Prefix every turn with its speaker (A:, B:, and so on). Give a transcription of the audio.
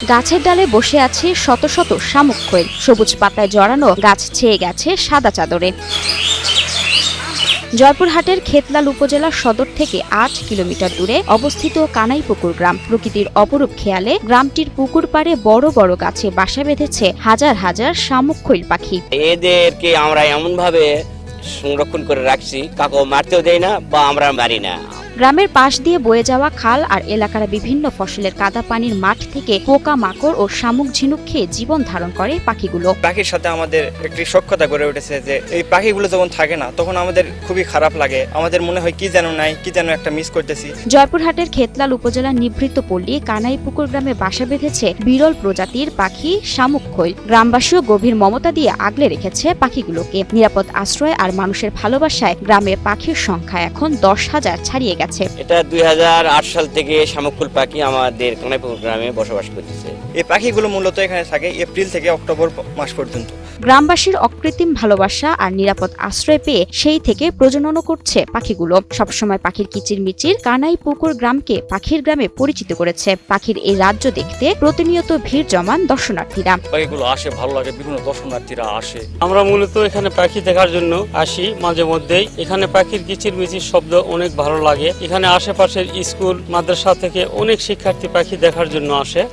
A: গাছের ডালে বসে আছে শত শত শামুক খৈল, সবুজ পাতায় জড়ানো গাছ ছেয়ে গেছে সাদা চাদরে। জয়পুরহাটের খেতলাল উপজেলার সদর থেকে ৮ কিলোমিটার দূরে অবস্থিত কানাইপুকুর গ্রাম। প্রকৃতির অপরূপ খেয়ালে গ্রামটির পুকুর পাড়ে বড় বড় গাছে বাসা বেঁধেছে হাজার হাজার শামুক খৈল পাখি।
B: এদেরকে আমরা এমন ভাবে সংরক্ষণ করে রাখছি, কাউকে মারতেও দেয় না বা আমরা মারি না।
A: গ্রামের পাশ দিয়ে বয়ে যাওয়া খাল আর এলাকার বিভিন্ন ফসলের কাদা পানির মাঠ থেকে পোকা মাকড় ও শামুক ঝিনুক খেয়ে জীবন ধারণ করে পাখিগুলো।
C: পাখির সাথে আমাদের একটি সখ্যতা গড়ে উঠেছে যে এই পাখিগুলো যখন থাকে না তখন আমাদের খুবই খারাপ লাগে, আমাদের মনে হয় কি যেন নাই, কি যেন একটা মিস করতেছি।
A: জয়পুরহাটের খেতলাল উপজেলার নিভৃত পল্লী কানাইপুকুর গ্রামে বাসা বেঁধেছে বিরল প্রজাতির পাখি শামুক খৈল। গ্রামবাসীও গভীর মমতা দিয়ে আগলে রেখেছে পাখিগুলোকে। নিরাপদ আশ্রয় আর মানুষের ভালোবাসায় গ্রামে পাখির সংখ্যা এখন 10,000 ছাড়িয়ে গেছে।
B: এটা 2008 সাল থেকে শামুকুল পাখি আমাদের কানাইপুকুর গ্রামে বসবাস করতেছে।
C: এই পাখিগুলো মূলত এখানে থাকে এপ্রিল থেকে অক্টোবর মাস পর্যন্ত।
A: গ্রামবাসীর অকৃত্রিম ভালোবাসা আর নিরাপদ আশ্রয় পেয়ে সেই থেকে প্রজননও করছে পাখিগুলো। সবসময় পাখির কিচিরমিচির কানাইপুকুর গ্রামকে পাখির গ্রামে পরিচিত করেছে। পাখির এই রাজ্য দেখতে প্রতিনিয়ত ভিড় জমান দর্শনার্থীরা।
D: পাখিগুলো আসে, ভালো লাগে, বিভিন্ন দর্শনার্থীরা আসে। আমরা মূলত এখানে পাখি দেখার জন্য আসি মাঝে মধ্যেই। এখানে পাখির কিচিরমিচির শব্দ অনেক ভালো লাগে। এখানে আশেপাশের স্কুল মাদ্রাসা থেকে অনেক শিক্ষার্থী পাখি দেখার জন্য আসে।